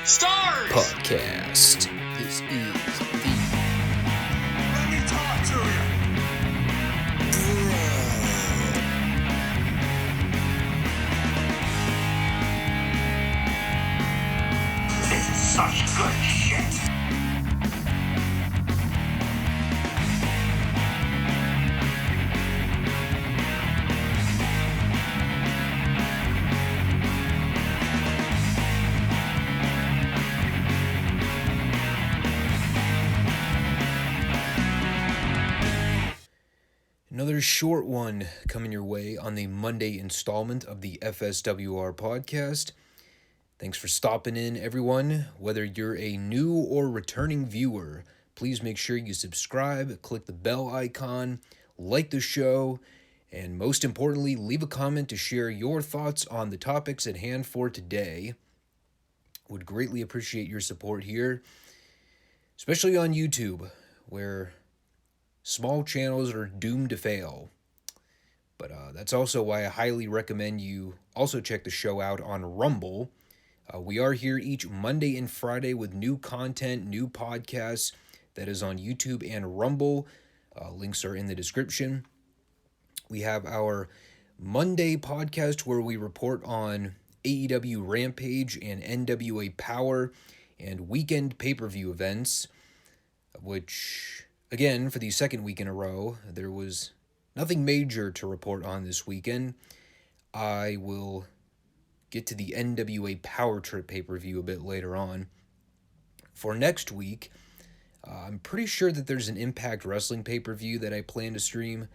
Stars Podcast. This is the Let me talk to you. This is such good shit. Another short one coming your way on the Monday installment of the FSWR podcast. Thanks for stopping in, everyone. Whether you're a new or returning viewer, please make sure you subscribe, click the bell icon, like the show, and most importantly, leave a comment to share your thoughts on the topics at hand for today. Would greatly appreciate your support here, especially on YouTube, where small channels are doomed to fail. But that's also why I highly recommend you also check the show out on Rumble. We are here each Monday and Friday with new content, new podcasts that is on YouTube and Rumble. Links are in the description. We have our Monday podcast where we report on AEW Rampage and NWA Powerrr and weekend pay-per-view events, which, again, for the second week in a row, there was nothing major to report on this weekend. I will get to the NWA Powerrr Trip pay-per-view a bit later on. For next week, I'm pretty sure that there's an Impact Wrestling pay-per-view that I plan to stream,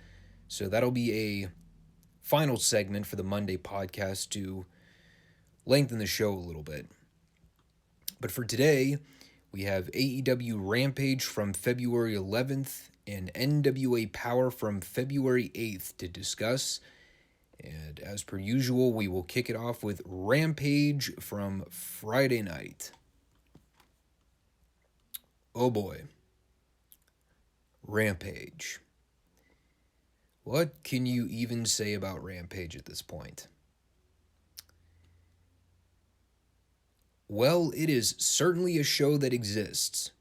so that'll be a final segment for the Monday podcast to lengthen the show a little bit. But for today, we have AEW Rampage from February 11th and NWA Powerrr from February 8th to discuss. And as per usual, we will kick it off with Rampage from Friday night. Oh boy. Rampage. What can you even say about Rampage at this point? Well, it is certainly a show that exists.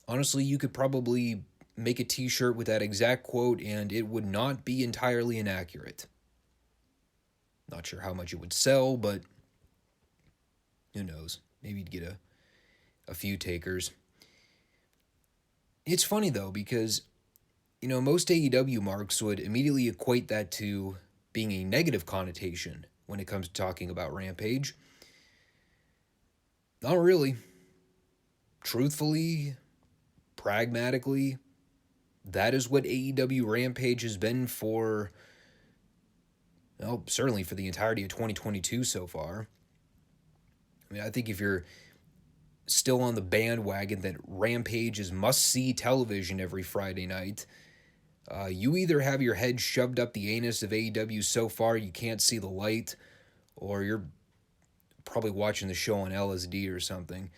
Honestly, you could probably make a t-shirt with that exact quote and it would not be entirely inaccurate. Not sure how much it would sell, but who knows? Maybe you'd get a few takers. It's funny though, because, most AEW marks would immediately equate that to being a negative connotation when it comes to talking about Rampage. Not really. Truthfully, pragmatically, that is what AEW Rampage has been for, well, certainly for the entirety of 2022 so far. I mean, I think if you're still on the bandwagon that Rampage is must-see television every Friday night, you either have your head shoved up the anus of AEW so far you can't see the light, or you're probably watching the show on LSD or something.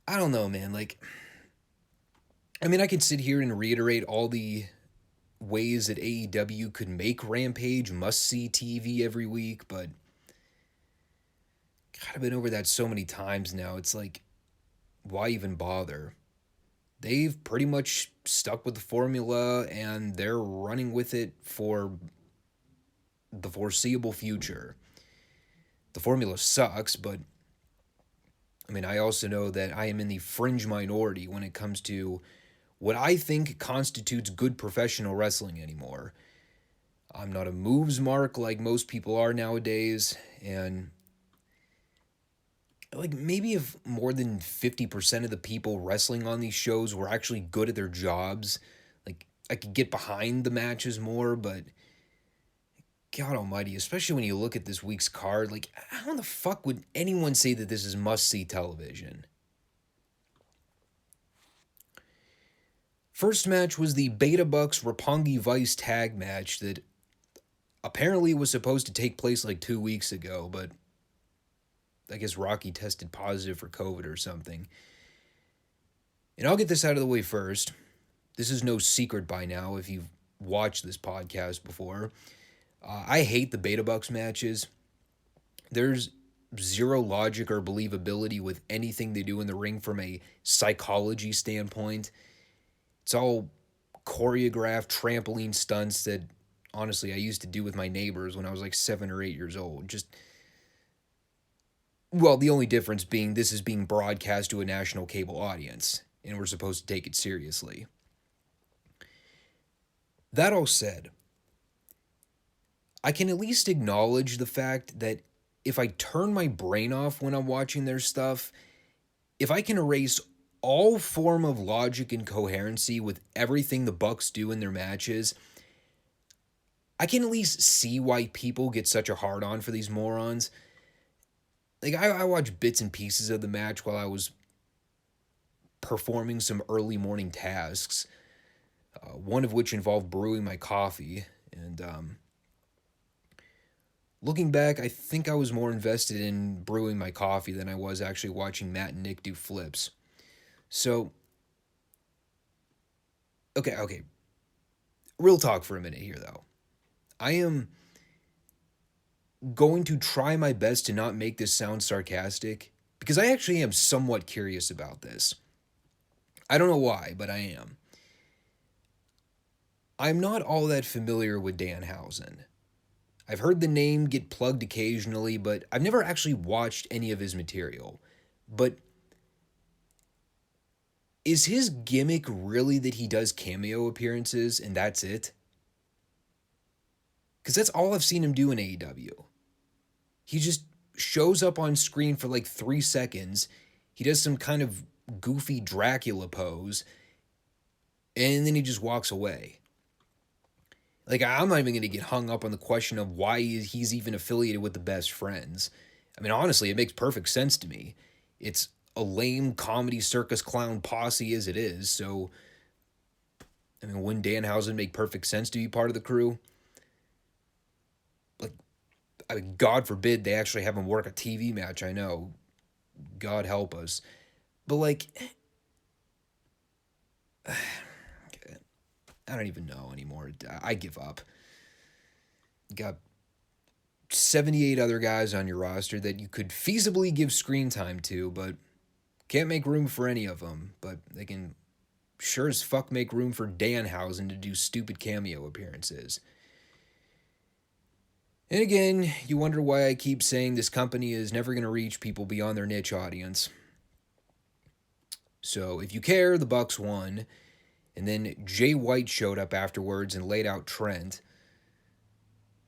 I don't know, man. I could sit here and reiterate all the ways that AEW could make Rampage must-see TV every week, but God, I've been over that so many times now. It's like, why even bother? They've pretty much stuck with the formula, and they're running with it for the foreseeable future. The formula sucks, but I also know that I am in the fringe minority when it comes to what I think constitutes good professional wrestling anymore. I'm not a moves mark like most people are nowadays, and maybe if more than 50% of the people wrestling on these shows were actually good at their jobs, I could get behind the matches more, but God almighty, especially when you look at this week's card, how the fuck would anyone say that this is must-see television? First match was the Beta Bucks Roppongi Vice tag match that apparently was supposed to take place 2 weeks ago, but I guess Rocky tested positive for COVID or something. And I'll get this out of the way first. This is no secret by now if you've watched this podcast before. I hate the Beta Bucks matches. There's zero logic or believability with anything they do in the ring from a psychology standpoint. It's all choreographed trampoline stunts that, honestly, I used to do with my neighbors when I was like 7 or 8 years old. Well, the only difference being this is being broadcast to a national cable audience, and we're supposed to take it seriously. That all said, I can at least acknowledge the fact that if I turn my brain off when I'm watching their stuff, if I can erase all form of logic and coherency with everything the Bucks do in their matches, I can at least see why people get such a hard-on for these morons. Like, I watched bits and pieces of the match while I was performing some early morning tasks, one of which involved brewing my coffee, and looking back, I think I was more invested in brewing my coffee than I was actually watching Matt and Nick do flips. So, okay. Real talk for a minute here, though. I am going to try my best to not make this sound sarcastic, because I actually am somewhat curious about this. I don't know why, but I am. I'm not all that familiar with Danhausen. I've heard the name get plugged occasionally, but I've never actually watched any of his material. But is his gimmick really that he does cameo appearances and that's it? Because that's all I've seen him do in AEW. He just shows up on screen for like 3 seconds. He does some kind of goofy Dracula pose, and then he just walks away. Like, I'm not even going to get hung up on the question of why he's even affiliated with the Best Friends. I mean, honestly, it makes perfect sense to me. It's a lame comedy circus clown posse as it is, so, I mean, wouldn't Danhausen make perfect sense to be part of the crew? Like, I mean, God forbid they actually have him work a TV match, I know. God help us. But, like, I don't even know anymore. I give up. You got 78 other guys on your roster that you could feasibly give screen time to, but can't make room for any of them. But they can sure as fuck make room for Danhausen to do stupid cameo appearances. And again, you wonder why I keep saying this company is never going to reach people beyond their niche audience. So if you care, the Bucks won. And then Jay White showed up afterwards and laid out Trent.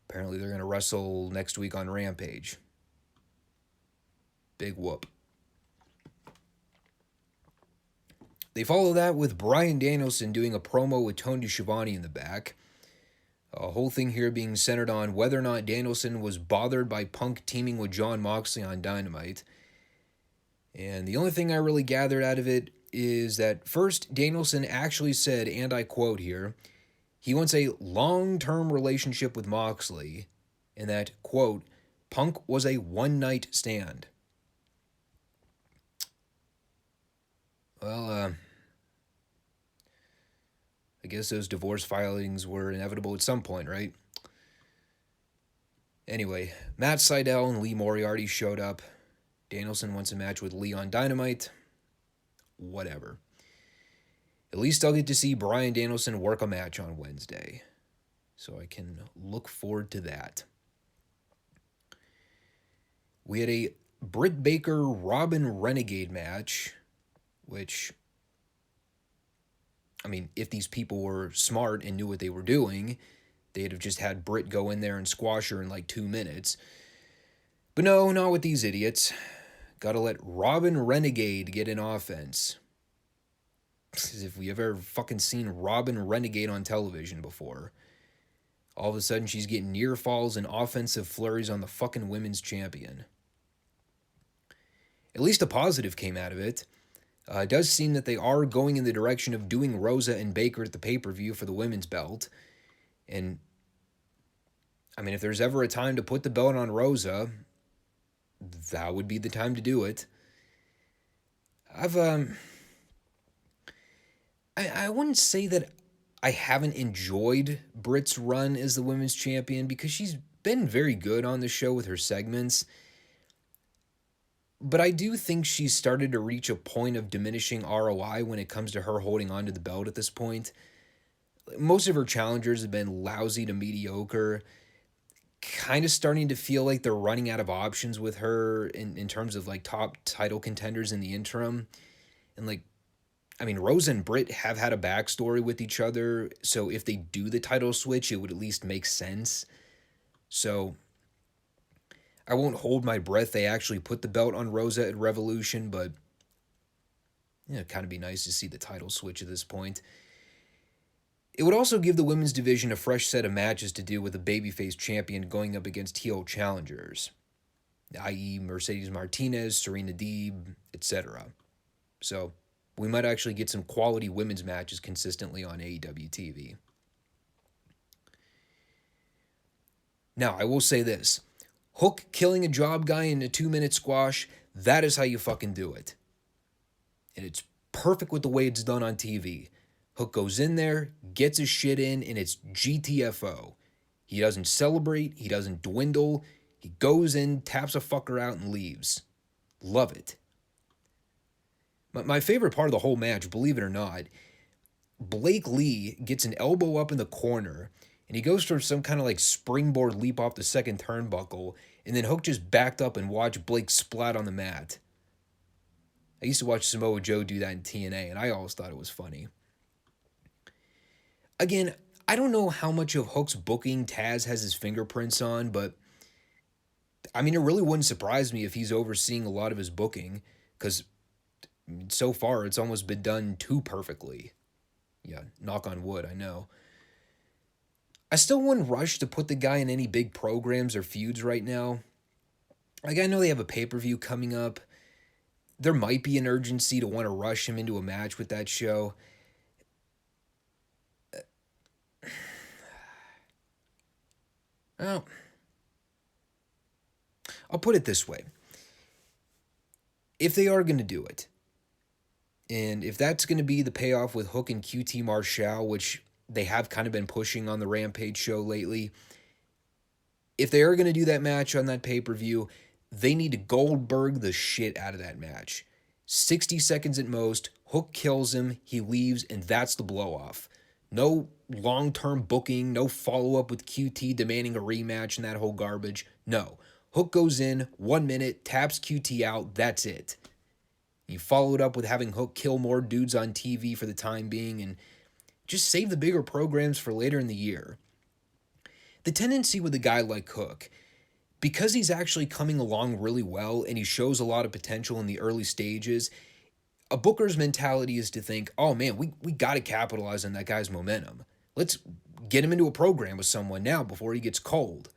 Apparently they're going to wrestle next week on Rampage. Big whoop. They follow that with Bryan Danielson doing a promo with Tony Schiavone in the back. A whole thing here being centered on whether or not Danielson was bothered by Punk teaming with Jon Moxley on Dynamite. And the only thing I really gathered out of it is that first, Danielson actually said, and I quote here, he wants a long-term relationship with Moxley, and that, quote, Punk was a one-night stand. Well, I guess those divorce filings were inevitable at some point, right? Anyway, Matt Sydal and Lee Moriarty showed up. Danielson wants a match with Lee on Dynamite. Whatever. At least I'll get to see Bryan Danielson work a match on Wednesday. So I can look forward to that. We had a Britt Baker Robin Renegade match, which, I mean, if these people were smart and knew what they were doing, they'd have just had Britt go in there and squash her in like 2 minutes. But no, not with these idiots. Gotta let Robin Renegade get in offense. As if we ever fucking seen Robin Renegade on television before. All of a sudden, she's getting near falls and offensive flurries on the fucking women's champion. At least a positive came out of it. It does seem that they are going in the direction of doing Rosa and Baker at the pay-per-view for the women's belt. And, I mean, if there's ever a time to put the belt on Rosa, that would be the time to do it. I wouldn't say that I haven't enjoyed Britt's run as the women's champion, because she's been very good on the show with her segments. But I do think she's started to reach a point of diminishing ROI when it comes to her holding on to the belt at this point. Most of her challengers have been lousy to mediocre, kind of starting to feel like they're running out of options with her in terms of like top title contenders in the interim. And like, I mean, Rosa and Britt have had a backstory with each other, so if they do the title switch, it would at least make sense. So I won't hold my breath they actually put the belt on Rosa at Revolution, but it'd kind of be nice to see the title switch at this point. It would also give the women's division a fresh set of matches to do with a babyface champion going up against heel challengers, i.e. Mercedes Martinez, Serena Deeb, etc. So we might actually get some quality women's matches consistently on AEW TV. Now, I will say this. Hook killing a job guy in a 2-minute squash, that is how you fucking do it. And it's perfect with the way it's done on TV. Hook goes in there, gets his shit in, and it's GTFO. He doesn't celebrate, he doesn't dwindle. He goes in, taps a fucker out, and leaves. Love it. My favorite part of the whole match, believe it or not, Blake Lee gets an elbow up in the corner, and he goes for some kind of like springboard leap off the second turnbuckle, and then Hook just backed up and watched Blake splat on the mat. I used to watch Samoa Joe do that in TNA, and I always thought it was funny. Again, I don't know how much of Hook's booking Taz has his fingerprints on, but I mean, it really wouldn't surprise me if he's overseeing a lot of his booking, because so far it's almost been done too perfectly. Yeah, knock on wood, I know. I still wouldn't rush to put the guy in any big programs or feuds right now. Like, I know they have a pay-per-view coming up. There might be an urgency to want to rush him into a match with that show. Well, I'll put it this way. If they are going to do it, and if that's going to be the payoff with Hook and QT Marshall, which they have kind of been pushing on the Rampage show lately, if they are going to do that match on that pay-per-view, they need to Goldberg the shit out of that match. 60 seconds at most, Hook kills him, he leaves, and that's the blow-off. No long-term booking, no follow-up with QT demanding a rematch and that whole garbage. No. Hook goes in, 1 minute, taps QT out, that's it. You follow it up with having Hook kill more dudes on TV for the time being, and just save the bigger programs for later in the year. The tendency with a guy like Hook, because he's actually coming along really well and he shows a lot of potential in the early stages, a booker's mentality is to think, oh man, we got to capitalize on that guy's momentum. Let's get him into a program with someone now before he gets cold.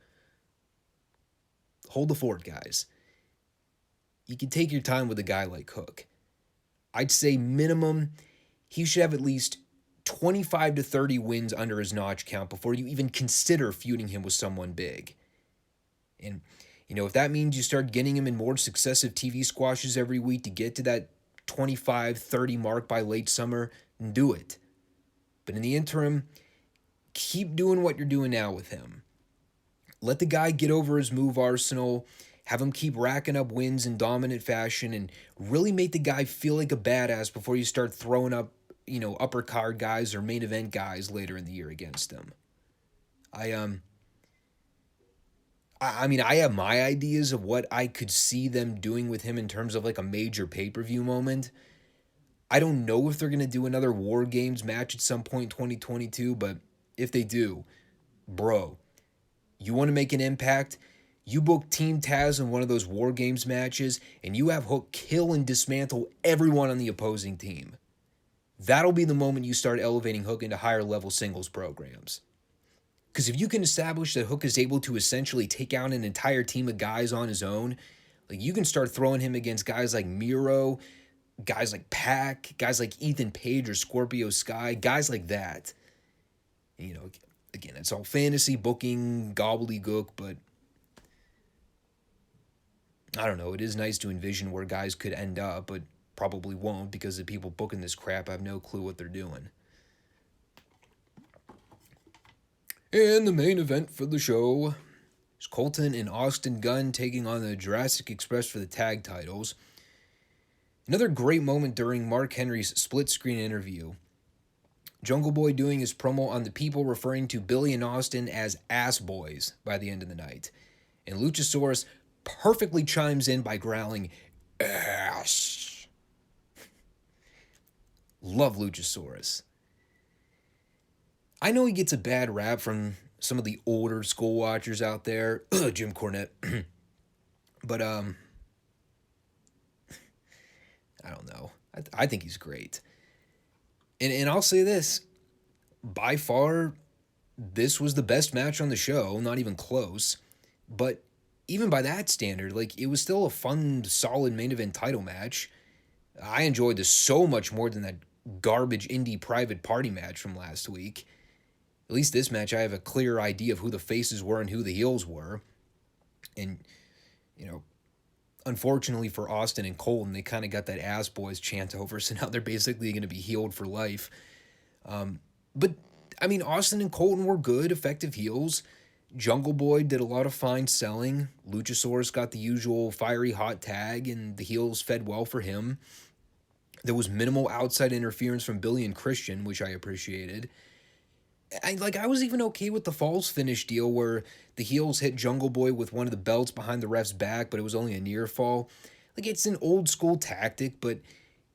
Hold the fort, guys. You can take your time with a guy like Hook. I'd say minimum, he should have at least 25 to 30 wins under his notch count before you even consider feuding him with someone big. And, if that means you start getting him in more successive TV squashes every week to get to that 25, 30 mark by late summer, do it. But in the interim, keep doing what you're doing now with him. Let the guy get over his move arsenal, have him keep racking up wins in dominant fashion, and really make the guy feel like a badass before you start throwing up, upper card guys or main event guys later in the year against him. I mean, I have my ideas of what I could see them doing with him in terms of like a major pay-per-view moment. I don't know if they're going to do another War Games match at some point in 2022, but if they do, bro, you want to make an impact? You book Team Taz in one of those War Games matches, and you have Hook kill and dismantle everyone on the opposing team. That'll be the moment you start elevating Hook into higher level singles programs. Because if you can establish that Hook is able to essentially take out an entire team of guys on his own, like you can start throwing him against guys like Miro, guys like Pac, guys like Ethan Page or Scorpio Sky, guys like that. And, again, it's all fantasy booking, gobbledygook, but I don't know. It is nice to envision where guys could end up, but probably won't because the people booking this crap have no clue what they're doing. And the main event for the show, It's Colton and Austin Gunn taking on the Jurassic Express for the tag titles. Another great moment during Mark Henry's split-screen interview. Jungle Boy doing his promo on the People, referring to Billy and Austin as ass boys by the end of the night. And Luchasaurus perfectly chimes in by growling, ass. Love Luchasaurus. I know he gets a bad rap from some of the older school watchers out there. Jim Cornette. But, I don't know. I think he's great. And I'll say this. By far, this was the best match on the show. Not even close. But even by that standard, like, it was still a fun, solid main event title match. I enjoyed this so much more than that garbage indie private party match from last week. At least this match, I have a clear idea of who the faces were and who the heels were. And, you know, unfortunately for Austin and Colton, they kind of got that ass boys chant over, so now they're basically going to be healed for life. But, I mean, Austin and Colton were good, effective heels. Jungle Boy did a lot of fine selling. Luchasaurus got the usual fiery hot tag, and the heels fed well for him. There was minimal outside interference from Billy and Christian, which I appreciated. I was even okay with the falls finish deal where the heels hit Jungle Boy with one of the belts behind the ref's back, but it was only a near fall. Like, it's an old school tactic, but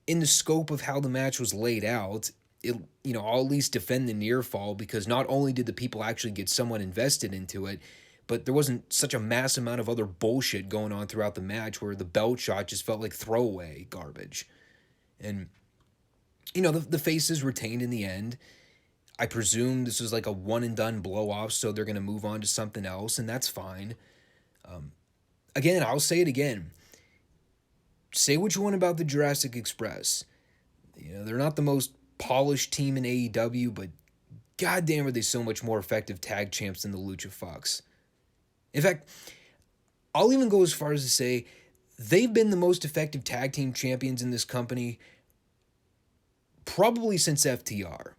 in the scope of how the match was laid out, I'll at least defend the near fall, because not only did the people actually get somewhat invested into it, but there wasn't such a mass amount of other bullshit going on throughout the match where the belt shot just felt like throwaway garbage. And, the faces retained in the end. I presume this was like a one-and-done blow-off, so they're going to move on to something else, and that's fine. Again, I'll say it again. Say what you want about the Jurassic Express. They're not the most polished team in AEW, but goddamn are they so much more effective tag champs than the Lucha Fucks. In fact, I'll even go as far as to say they've been the most effective tag team champions in this company probably since FTR.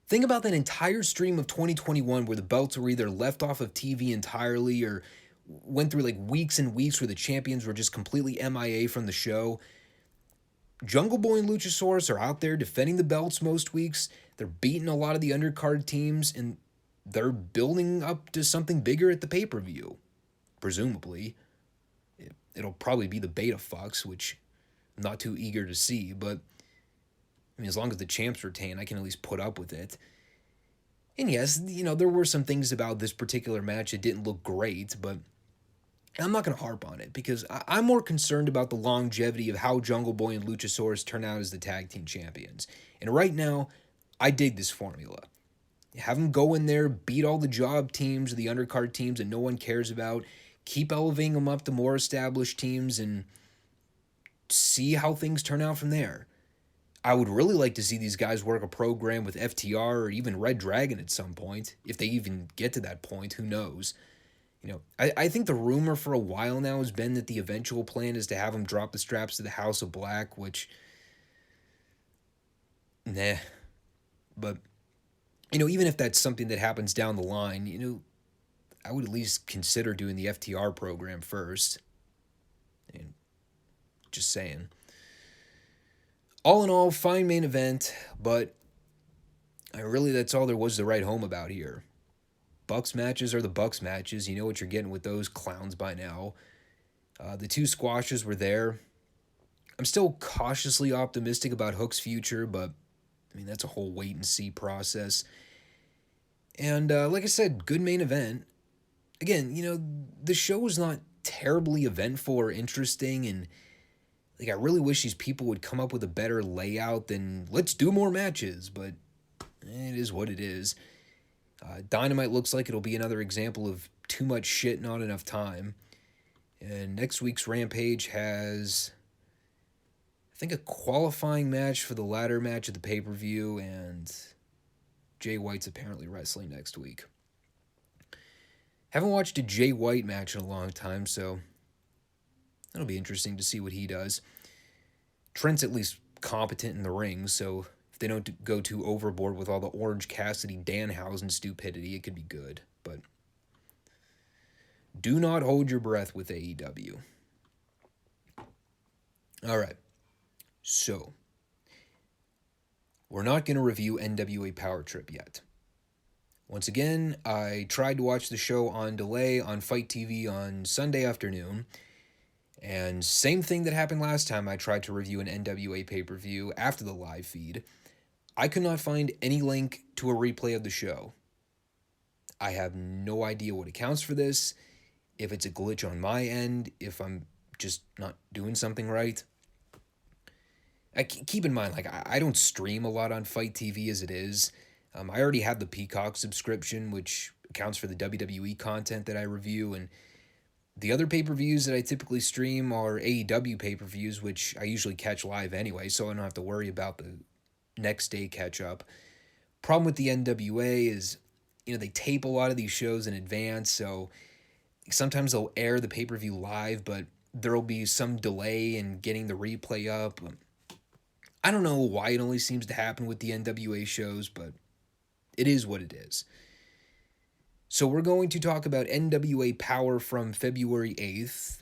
Think about that entire stream of 2021 where the belts were either left off of TV entirely or went through like weeks and weeks where the champions were just completely MIA from the show. Jungle Boy and Luchasaurus are out there defending the belts most weeks. They're beating a lot of the undercard teams, and they're building up to something bigger at the pay-per-view. Presumably. It'll probably be the beta fucks, which I'm not too eager to see, but as long as the champs retain, I can at least put up with it. And yes, there were some things about this particular match that didn't look great, but I'm not going to harp on it because I'm more concerned about the longevity of how Jungle Boy and Luchasaurus turn out as the tag team champions. And right now, I dig this formula. Have them go in there, beat all the job teams, the undercard teams that no one cares about, keep elevating them up to more established teams, and see how things turn out from there. I would really like to see these guys work a program with FTR or even Red Dragon at some point. If they even get to that point, who knows? I think the rumor for a while now has been that the eventual plan is to have them drop the straps to the House of Black, which, nah. But, even if that's something that happens down the line, I would at least consider doing the FTR program first. And just saying. All in all, fine main event, but really that's all there was to write home about here. Bucks matches are the Bucks matches. You know what you're getting with those clowns by now. The two squashes were there. I'm still cautiously optimistic about Hook's future, but that's a whole wait and see process. And like I said, good main event. Again, the show was not terribly eventful or interesting, and I really wish these people would come up with a better layout than let's do more matches, but it is what it is. Dynamite looks like it'll be another example of too much shit, not enough time. And next week's Rampage has, I think, a qualifying match for the ladder match of the pay-per-view, and Jay White's apparently wrestling next week. Haven't watched a Jay White match in a long time, so that'll be interesting to see what he does. Trent's at least competent in the ring, so if they don't go too overboard with all the Orange Cassidy Danhausen stupidity, it could be good. But Do not hold your breath with AEW. All right, so we're not going to review NWA Power Trip yet. Once again, I tried to watch the show on delay on Fight TV on Sunday afternoon, and same thing that happened last time I tried to review an NWA pay-per-view after the live feed. I could not find any link to a replay of the show. I have no idea what accounts for this, if it's a glitch on my end, if I'm just not doing something right. Keep in mind, I don't stream a lot on Fight TV as it is. I already have the Peacock subscription, which accounts for the WWE content that I review, and the other pay-per-views that I typically stream are AEW pay-per-views, which I usually catch live anyway, so I don't have to worry about the next day catch-up. Problem with the NWA is, they tape a lot of these shows in advance, so sometimes they'll air the pay-per-view live, but there'll be some delay in getting the replay up. I don't know why it only seems to happen with the NWA shows, but it is what it is. So we're going to talk about NWA Powerrr from February 8th,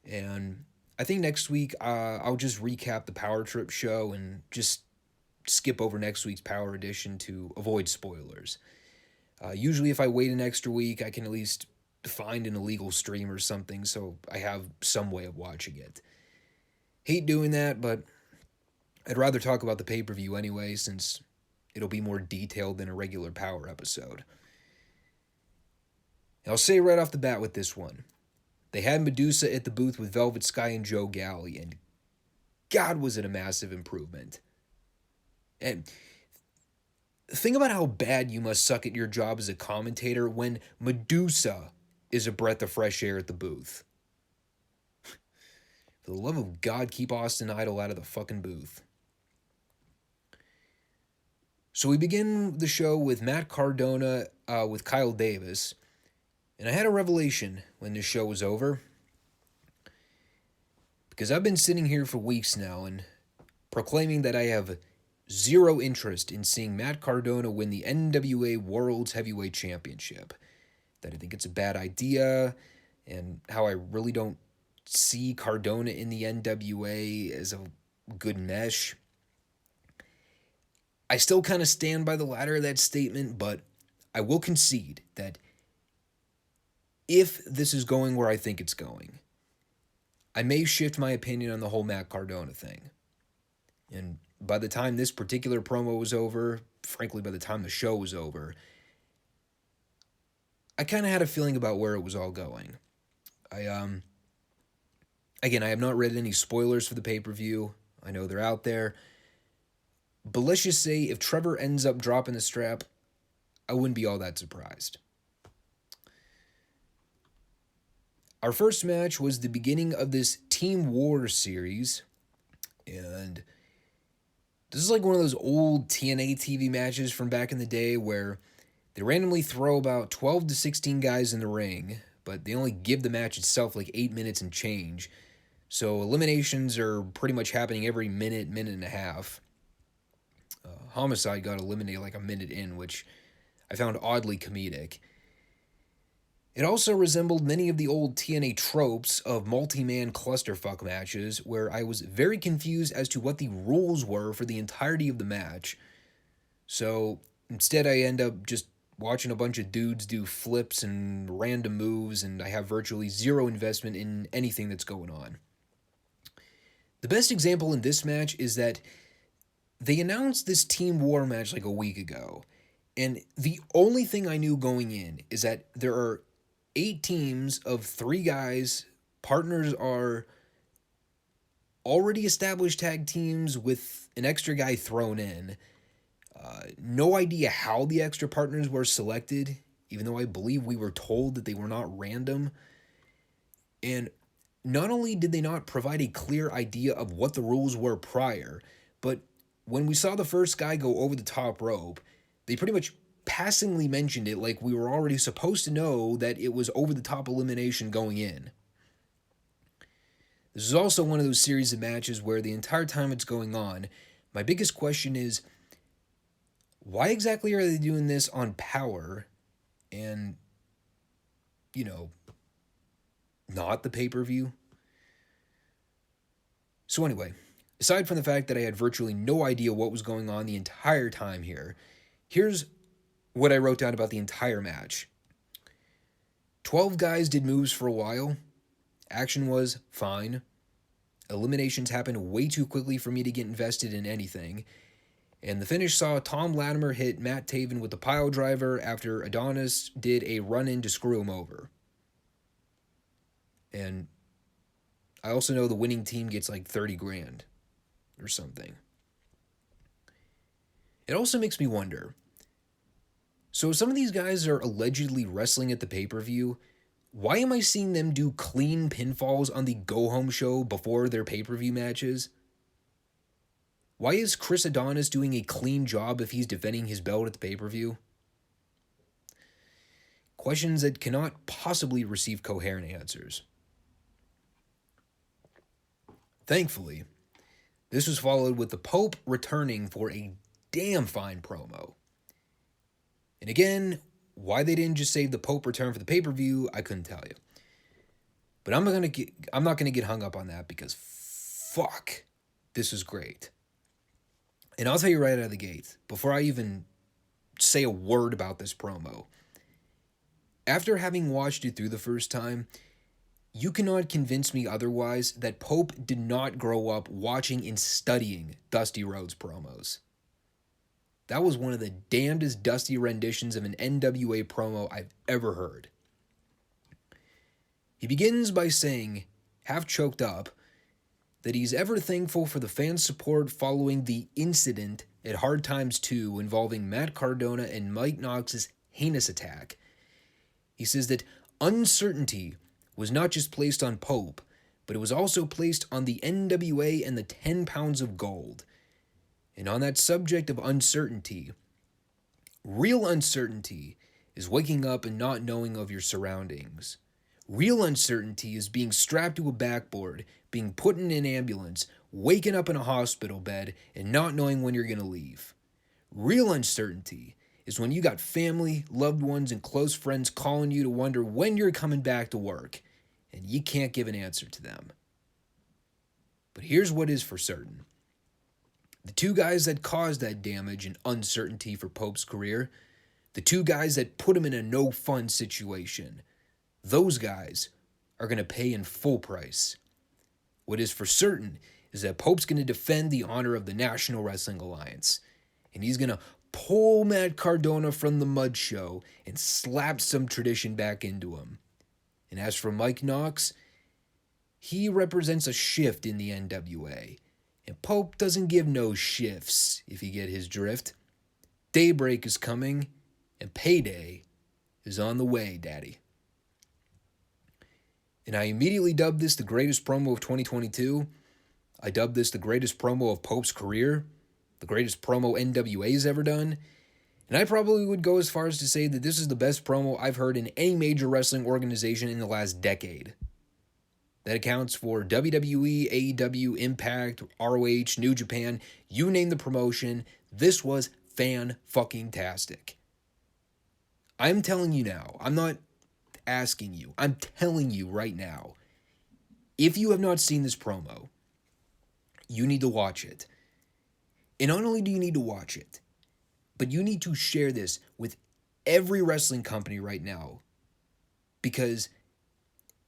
and I think next week I'll just recap the Power Trip show and just skip over next week's Power Edition to avoid spoilers. Usually if I wait an extra week, I can at least find an illegal stream or something, so I have some way of watching it. Hate doing that, but I'd rather talk about the pay-per-view anyway, since it'll be more detailed than a regular Power episode. I'll say right off the bat with this one, they had Medusa at the booth with Velvet Sky and Joe Galli, and God, was it a massive improvement. And think about how bad you must suck at your job as a commentator when Medusa is a breath of fresh air at the booth. For the love of God, keep Austin Idol out of the fucking booth. So we begin the show with Matt Cardona with Kyle Davis, and I had a revelation when this show was over, because I've been sitting here for weeks now and proclaiming that I have zero interest in seeing Matt Cardona win the NWA World's Heavyweight Championship, that I think it's a bad idea, and how I really don't see Cardona in the NWA as a good mesh. I still kind of stand by the latter of that statement, but I will concede that if this is going where I think it's going, I may shift my opinion on the whole Matt Cardona thing. And by the time this particular promo was over, frankly, by the time the show was over, I kind of had a feeling about where it was all going. Again, I have not read any spoilers for the pay-per-view. I know they're out there. But let's just say if Trevor ends up dropping the strap, I wouldn't be all that surprised. Our first match was the beginning of this Team War series, and this is like one of those old TNA TV matches from back in the day where they randomly throw about 12 to 16 guys in the ring, but they only give the match itself like 8 minutes and change, so eliminations are pretty much happening every minute, minute and a half. Homicide got eliminated like a minute in, which I found oddly comedic. It also resembled many of the old TNA tropes of multi-man clusterfuck matches, where I was very confused as to what the rules were for the entirety of the match. So instead I end up just watching a bunch of dudes do flips and random moves, and I have virtually zero investment in anything that's going on. The best example in this match is that they announced this Team War match like a week ago, and the only thing I knew going in is that there are 8 teams of 3 guys. Partners are already established tag teams with an extra guy thrown in. No idea how the extra partners were selected, even though I believe we were told that they were not random. And not only did they not provide a clear idea of what the rules were prior, but when we saw the first guy go over the top rope, they pretty much passingly mentioned it like we were already supposed to know that it was over-the-top elimination going in. This is also one of those series of matches where the entire time it's going on, my biggest question is, why exactly are they doing this on Powerrr? And, not the pay-per-view. So anyway, aside from the fact that I had virtually no idea what was going on the entire time here, here's what I wrote down about the entire match. 12 guys did moves for a while. Action was fine. Eliminations happened way too quickly for me to get invested in anything. And the finish saw Tom Latimer hit Matt Taven with the pile driver after Adonis did a run-in to screw him over. And I also know the winning team gets like 30 grand or something. It also makes me wonder, so some of these guys are allegedly wrestling at the pay-per-view. Why am I seeing them do clean pinfalls on the go-home show before their pay-per-view matches? Why is Chris Adonis doing a clean job if he's defending his belt at the pay-per-view? Questions that cannot possibly receive coherent answers. Thankfully, this was followed with the Pope returning for a damn fine promo. And again, why they didn't just save the Pope return for the pay-per-view, I couldn't tell you. But I'm not gonna get hung up on that because fuck, this is great. And I'll tell you right out of the gate, before I even say a word about this promo, after having watched it through the first time, you cannot convince me otherwise that Pope did not grow up watching and studying Dusty Rhodes promos. That was one of the damnedest Dusty renditions of an NWA promo I've ever heard. He begins by saying, half choked up, that he's ever thankful for the fan support following the incident at Hard Times 2 involving Matt Cardona and Mike Knox's heinous attack. He says that uncertainty was not just placed on Pope, but it was also placed on the NWA and the 10 pounds of gold. And on that subject of uncertainty, real uncertainty is waking up and not knowing of your surroundings. Real uncertainty is being strapped to a backboard, being put in an ambulance, waking up in a hospital bed, and not knowing when you're going to leave. Real uncertainty is when you got family, loved ones, and close friends calling you to wonder when you're coming back to work, and you can't give an answer to them. But here's what is for certain. The two guys that caused that damage and uncertainty for Pope's career, the two guys that put him in a no-fun situation, those guys are going to pay in full price. What is for certain is that Pope's going to defend the honor of the National Wrestling Alliance, and he's going to pull Matt Cardona from the mud show and slap some tradition back into him. And as for Mike Knox, he represents a shift in the NWA, and Pope doesn't give no shifts, if you get his drift. Daybreak is coming, and payday is on the way, daddy. And I immediately dubbed this the greatest promo of 2022. I dubbed this the greatest promo of Pope's career, the greatest promo NWA's ever done. And I probably would go as far as to say that this is the best promo I've heard in any major wrestling organization in the last decade. That accounts for WWE, AEW, Impact, ROH, New Japan, you name the promotion. This was fan-fucking-tastic. I'm telling you now, I'm not asking you, I'm telling you right now, if you have not seen this promo, you need to watch it. And not only do you need to watch it, but you need to share this with every wrestling company right now, because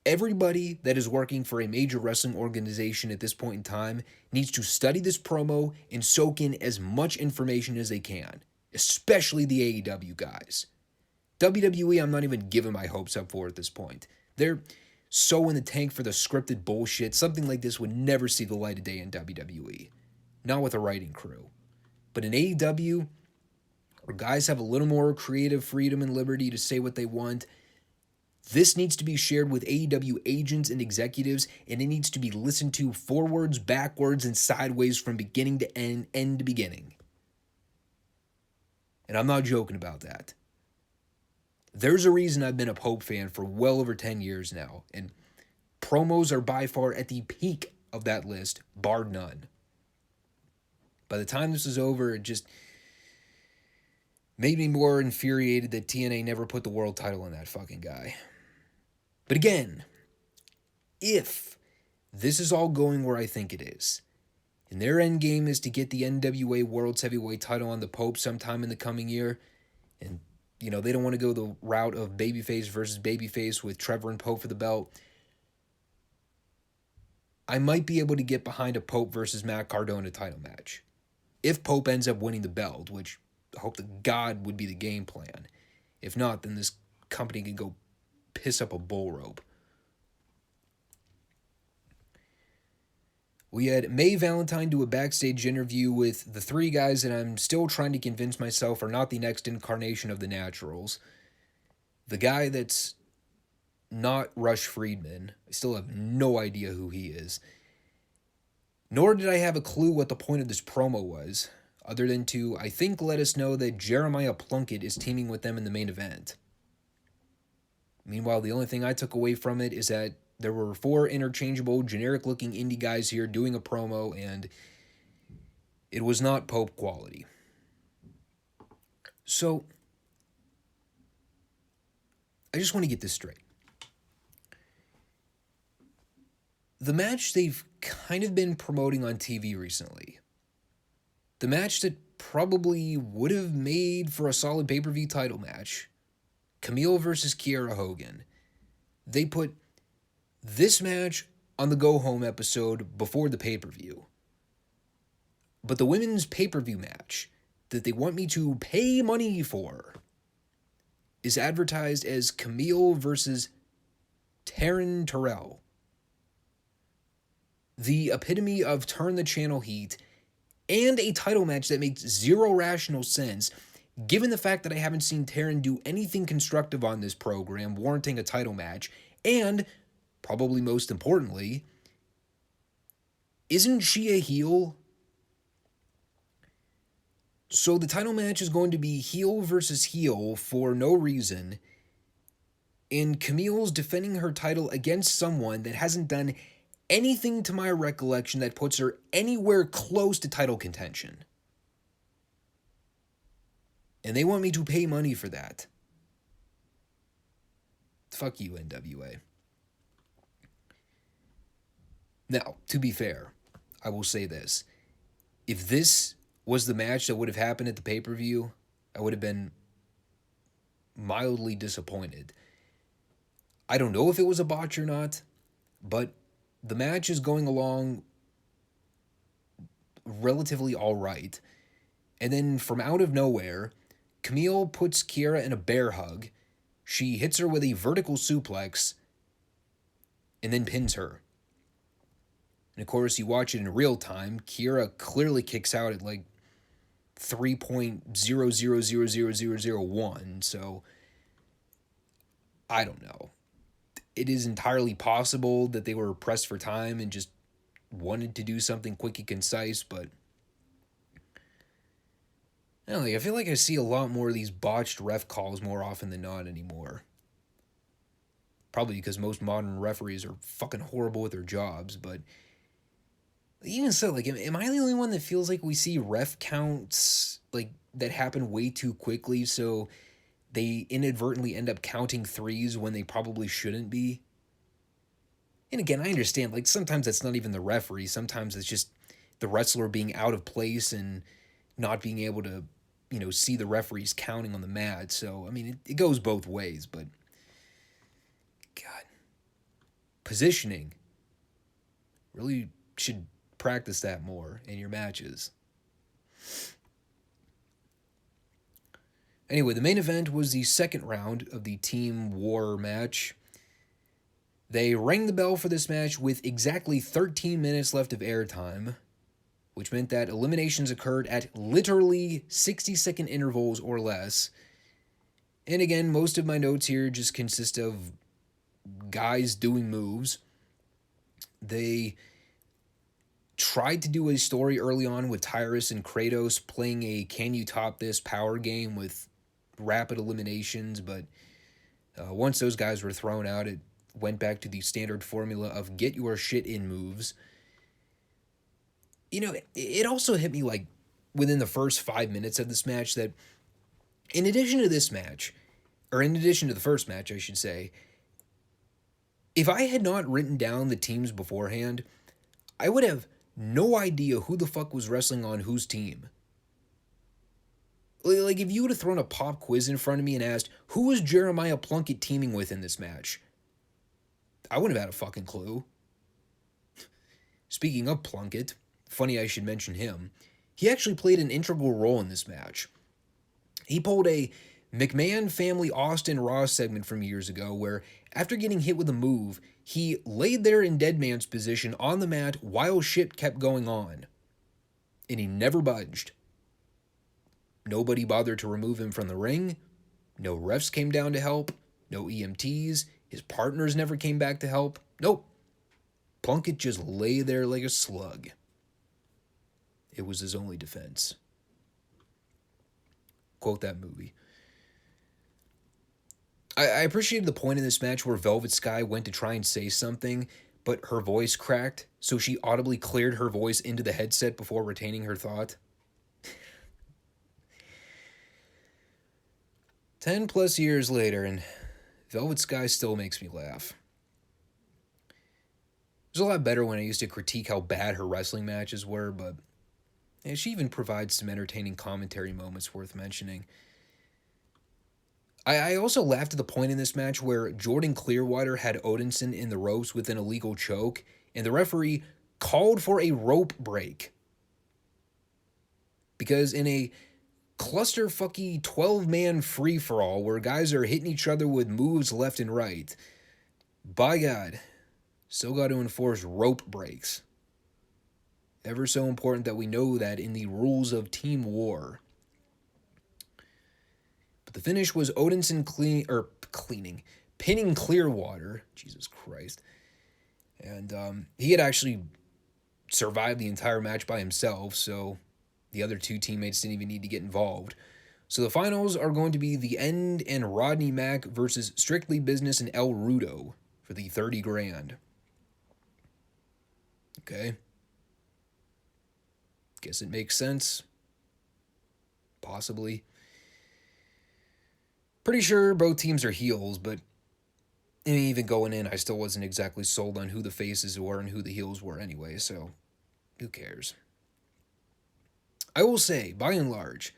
everybody that is working for a major wrestling organization at this point in time needs to study this promo and soak in as much information as they can, especially the AEW guys. WWE, I'm not even giving my hopes up for at this point. They're so in the tank for the scripted bullshit. Something like this would never see the light of day in WWE. Not with a writing crew. But in AEW, where guys have a little more creative freedom and liberty to say what they want, this needs to be shared with AEW agents and executives, and it needs to be listened to forwards, backwards, and sideways from beginning to end to beginning. And I'm not joking about that. There's a reason I've been a Pope fan for well over 10 years now, and promos are by far at the peak of that list, bar none. By the time this is over, it just made me more infuriated that TNA never put the world title on that fucking guy. But again, if this is all going where I think it is, and their end game is to get the NWA World's Heavyweight title on the Pope sometime in the coming year, and, they don't want to go the route of babyface versus babyface with Trevor and Pope for the belt, I might be able to get behind a Pope versus Matt Cardona title match. If Pope ends up winning the belt, which I hope to God would be the game plan. If not, then this company can go piss up a bull rope. We had Mae Valentine do a backstage interview with the three guys that I'm still trying to convince myself are not the next incarnation of the Naturals. The guy that's not Rush Friedman. I still have no idea who he is. Nor did I have a clue what the point of this promo was, other than to, I think, let us know that Jeremiah Plunkett is teaming with them in the main event. Meanwhile, the only thing I took away from it is that there were 4 interchangeable, generic-looking indie guys here doing a promo, and it was not Pope quality. So, I just want to get this straight. The match they've kind of been promoting on TV recently, the match that probably would have made for a solid pay-per-view title match, Camille versus Kiera Hogan, they put this match on the Go Home episode before the pay-per-view. But the women's pay-per-view match that they want me to pay money for is advertised as Camille versus Taryn Terrell. The epitome of turn the channel heat, and a title match that makes zero rational sense, given the fact that I haven't seen Taryn do anything constructive on this program warranting a title match, and, probably most importantly, isn't she a heel? So the title match is going to be heel versus heel for no reason, and Camille's defending her title against someone that hasn't done anything to my recollection that puts her anywhere close to title contention. And they want me to pay money for that. Fuck you, NWA. Now, to be fair, I will say this. If this was the match that would have happened at the pay-per-view, I would have been mildly disappointed. I don't know if it was a botch or not, but the match is going along relatively all right. And then from out of nowhere, Camille puts Kiera in a bear hug. She hits her with a vertical suplex and then pins her. And of course, you watch it in real time. Kiera clearly kicks out at like 3.0000001. So, I don't know. It is entirely possible that they were pressed for time and just wanted to do something quick and concise, but I feel like I see a lot more of these botched ref calls more often than not anymore. Probably because most modern referees are fucking horrible at their jobs, but even so, am I the only one that feels like we see ref counts that happen way too quickly, so they inadvertently end up counting threes when they probably shouldn't be? And again, I understand, sometimes that's not even the referee. Sometimes it's just the wrestler being out of place and not being able to, see the referees counting on the mat. So, it goes both ways, but God. Positioning. Really should practice that more in your matches. Anyway, the main event was the second round of the Team War match. They rang the bell for this match with exactly 13 minutes left of airtime, which meant that eliminations occurred at literally 60-second intervals or less. And again, most of my notes here just consist of guys doing moves. They tried to do a story early on with Tyrus and Kratos playing a can you top this power game with rapid eliminations, but once those guys were thrown out, it went back to the standard formula of get your shit in moves. It also hit me within the first 5 minutes of this match that in addition to the first match, I should say, If I had not written down the teams beforehand, I would have no idea who the fuck was wrestling on whose team. Like, if you would have thrown a pop quiz in front of me and asked, who was Jeremiah Plunkett teaming with in this match? I wouldn't have had a fucking clue. Speaking of Plunkett, funny I should mention him, he actually played an integral role in this match. He pulled a McMahon Family Austin Ross segment from years ago where, after getting hit with a move, he laid there in dead man's position on the mat while shit kept going on. And he never budged. Nobody bothered to remove him from the ring. No refs came down to help. No EMTs. His partners never came back to help. Nope. Plunkett just lay there like a slug. It was his only defense. Quote that movie. I appreciated the point in this match where Velvet Sky went to try and say something, but her voice cracked, so she audibly cleared her voice into the headset before retaining her thought. 10 plus years later, and Velvet Sky still makes me laugh. It was a lot better when I used to critique how bad her wrestling matches were, but she even provides some entertaining commentary moments worth mentioning. I also laughed at the point in this match where Jordan Clearwater had Odinson in the ropes with an illegal choke, and the referee called for a rope break. Because in a clusterfucky 12-man free-for-all where guys are hitting each other with moves left and right, by God, still got to enforce rope breaks. Ever so important that we know that in the rules of Team War. But the finish was Odinson pinning Clearwater. Jesus Christ. And he had actually survived the entire match by himself, so the other two teammates didn't even need to get involved. So the finals are going to be The End and Rodney Mack versus Strictly Business and El Rudo for the 30 grand. Okay. Guess it makes sense. Possibly. Pretty sure both teams are heels, but even going in, I still wasn't exactly sold on who the faces were and who the heels were anyway, so who cares? I will say, by and large,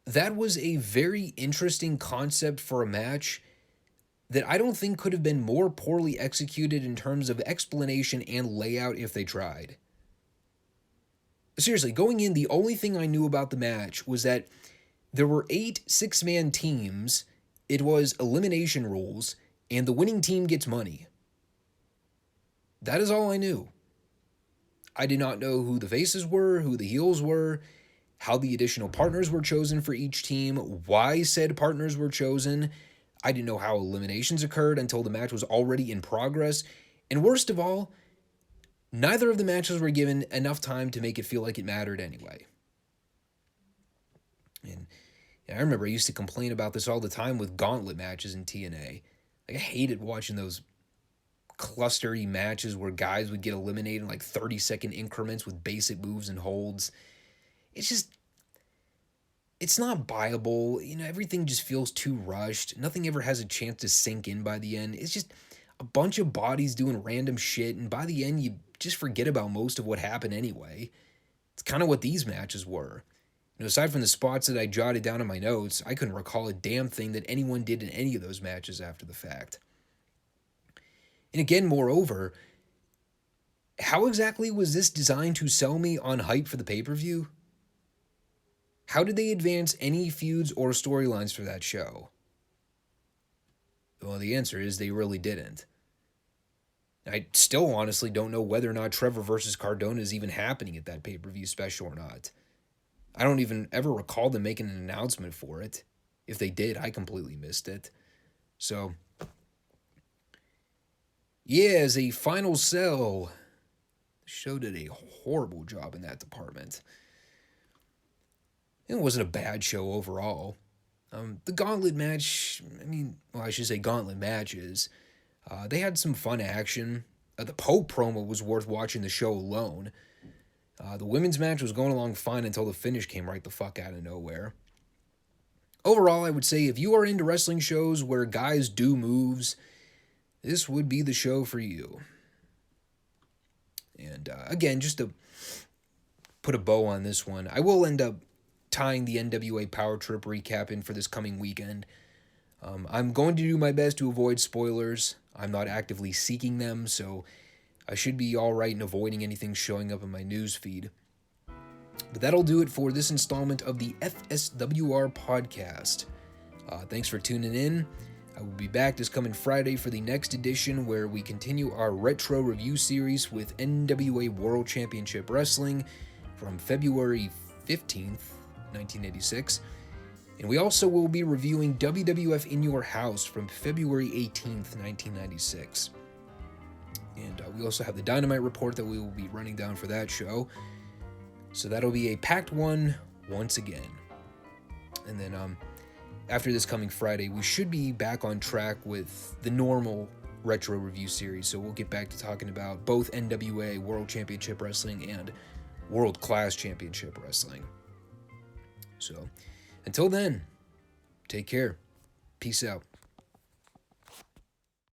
that was a very interesting concept for a match that I don't think could have been more poorly executed in terms of explanation and layout if they tried. Seriously, going in, the only thing I knew about the match was that there were 8 six-man teams, it was elimination rules, and the winning team gets money. That is all I knew. I did not know who the faces were, who the heels were, how the additional partners were chosen for each team, why said partners were chosen. I didn't know how eliminations occurred until the match was already in progress. And worst of all, neither of the matches were given enough time to make it feel like it mattered anyway. And I remember I used to complain about this all the time with gauntlet matches in TNA. Like, I hated watching those clustery matches where guys would get eliminated in like 30-second increments with basic moves and holds. It's not viable. Everything just feels too rushed. Nothing ever has a chance to sink in by the end. It's just a bunch of bodies doing random shit, and by the end, you just forget about most of what happened anyway. It's kind of what these matches were. Aside from the spots that I jotted down in my notes, I couldn't recall a damn thing that anyone did in any of those matches after the fact. And again, moreover, how exactly was this designed to sell me on hype for the pay-per-view? How did they advance any feuds or storylines for that show? Well, the answer is they really didn't. I still honestly don't know whether or not Trevor versus Cardona is even happening at that pay-per-view special or not. I don't even ever recall them making an announcement for it. If they did, I completely missed it. So, yeah, as a final sell, the show did a horrible job in that department. It wasn't a bad show overall. The gauntlet match, I should say gauntlet matches, they had some fun action. The Pope promo was worth watching the show alone. The women's match was going along fine until the finish came right the fuck out of nowhere. Overall, I would say if you are into wrestling shows where guys do moves, this would be the show for you. And again, just to put a bow on this one, I will end up tying the NWA Powerrr Trip recap in for this coming weekend. I'm going to do my best to avoid spoilers. I'm not actively seeking them, so I should be alright in avoiding anything showing up in my news feed. But that'll do it for this installment of the FSWR podcast. Thanks for tuning in. I will be back this coming Friday for the next edition, where we continue our retro review series with NWA World Championship Wrestling from February 15th, 1986. And we also will be reviewing WWF In Your House from February 18th, 1996. And we also have the Dynamite Report that we will be running down for that show. So that'll be a packed one once again. And then after this coming Friday, we should be back on track with the normal retro review series. So we'll get back to talking about both NWA World Championship Wrestling and World Class Championship Wrestling. So until then, take care. Peace out.